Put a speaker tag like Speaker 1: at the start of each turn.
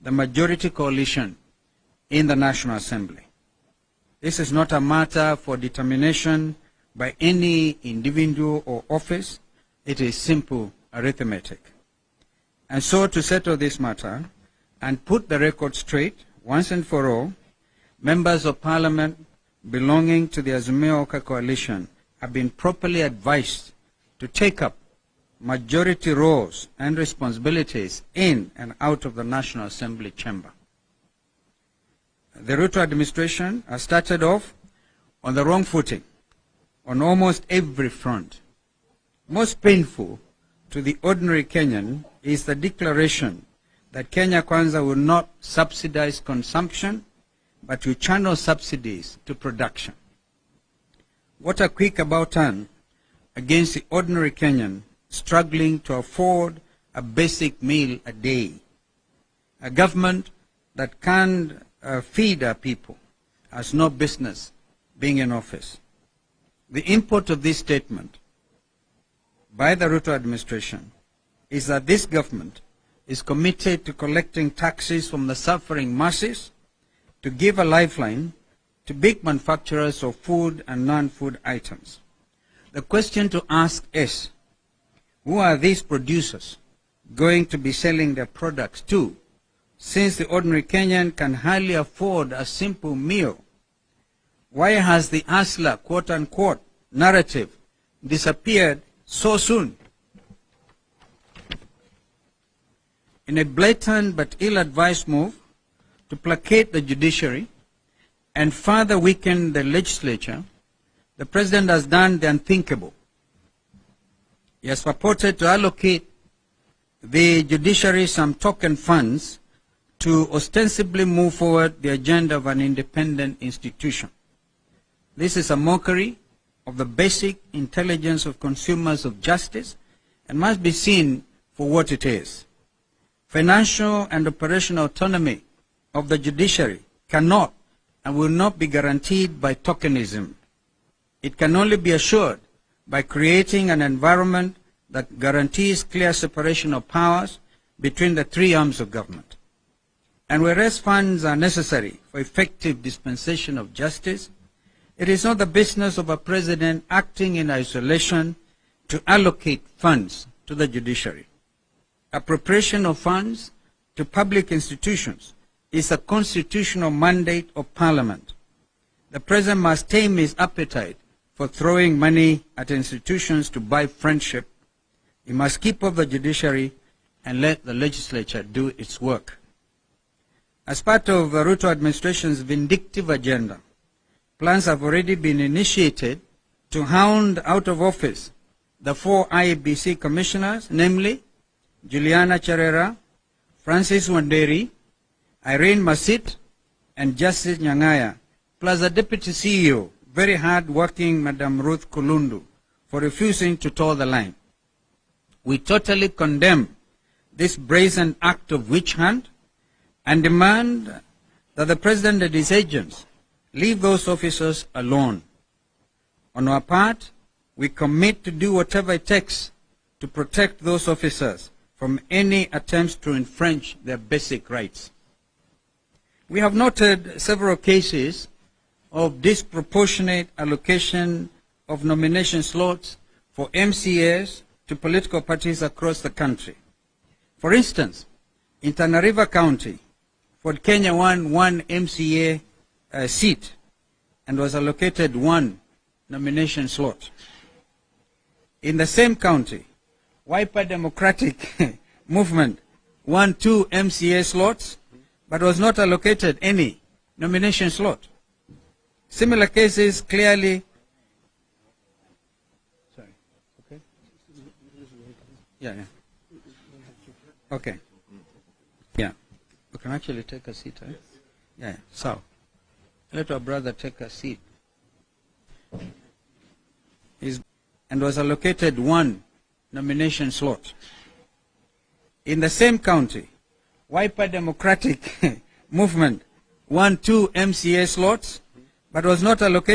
Speaker 1: the majority coalition in the National Assembly. This is not a matter for determination by any individual or office. It is simple arithmetic. And so, to settle this matter and put the record straight once and for all, members of Parliament belonging to the Azimio Oka coalition have been properly advised to take up majority roles and responsibilities in and out of the National Assembly chamber. The Ruto administration has started off on the wrong footing on almost every front. Most painful to the ordinary Kenyan is the declaration that Kenya Kwanza will not subsidize consumption, but will channel subsidies to production. What a quick about turn against the ordinary Kenyan struggling to afford a basic meal a day. A government that can't feed our people has no business being in office. The import of this statement by the Ruto administration is that this government is committed to collecting taxes from the suffering masses to give a lifeline to big manufacturers of food and non-food items. The question to ask is, who are these producers going to be selling their products to, since the ordinary Kenyan can hardly afford a simple meal? Why has the hustler, quote-unquote, narrative disappeared so soon? In a blatant but ill-advised move to placate the judiciary and further weaken the legislature, the president has done the unthinkable. He has purported to allocate the judiciary some token funds to ostensibly move forward the agenda of an independent institution. This is a mockery of the basic intelligence of consumers of justice and must be seen for what it is. Financial and operational autonomy of the judiciary cannot and will not be guaranteed by tokenism. It can only be assured by creating an environment that guarantees clear separation of powers between the three arms of government. And whereas funds are necessary for effective dispensation of justice, it is not the business of a president acting in isolation to allocate funds to the judiciary. Appropriation of funds to public institutions is a constitutional mandate of Parliament. The president must tame his appetite for throwing money at institutions to buy friendship. He must keep up the judiciary and let the legislature do its work. As part of the Ruto administration's vindictive agenda, plans have already been initiated to hound out of office the 4 IEBC commissioners, namely Juliana Cherera, Francis Wanderi, Irene Masit, and Justice Nyang'aya, plus the Deputy CEO, very hard-working Madam Ruth Kulundu, for refusing to toe the line. We totally condemn this brazen act of witch hunt and demand that the President and his agents leave those officers alone. On our part, we commit to do whatever it takes to protect those officers from any attempts to infringe their basic rights. We have noted several cases of disproportionate allocation of nomination slots for MCAs to political parties across the country. For instance, in Tana River County, Ford Kenya won 1 MCA seat and was allocated 1 nomination slot. In the same county, Wiper Democratic Movement won 2 MCA slots but was not allocated any nomination slot. Similar cases clearly... Sorry, okay? Yeah. Okay. Yeah. We can actually take a seat, right? Yeah. So, let our brother take a seat. And was allocated 1 nomination slot. In the same county, Wiper Democratic Movement won 2 MCA slots, but was not allocated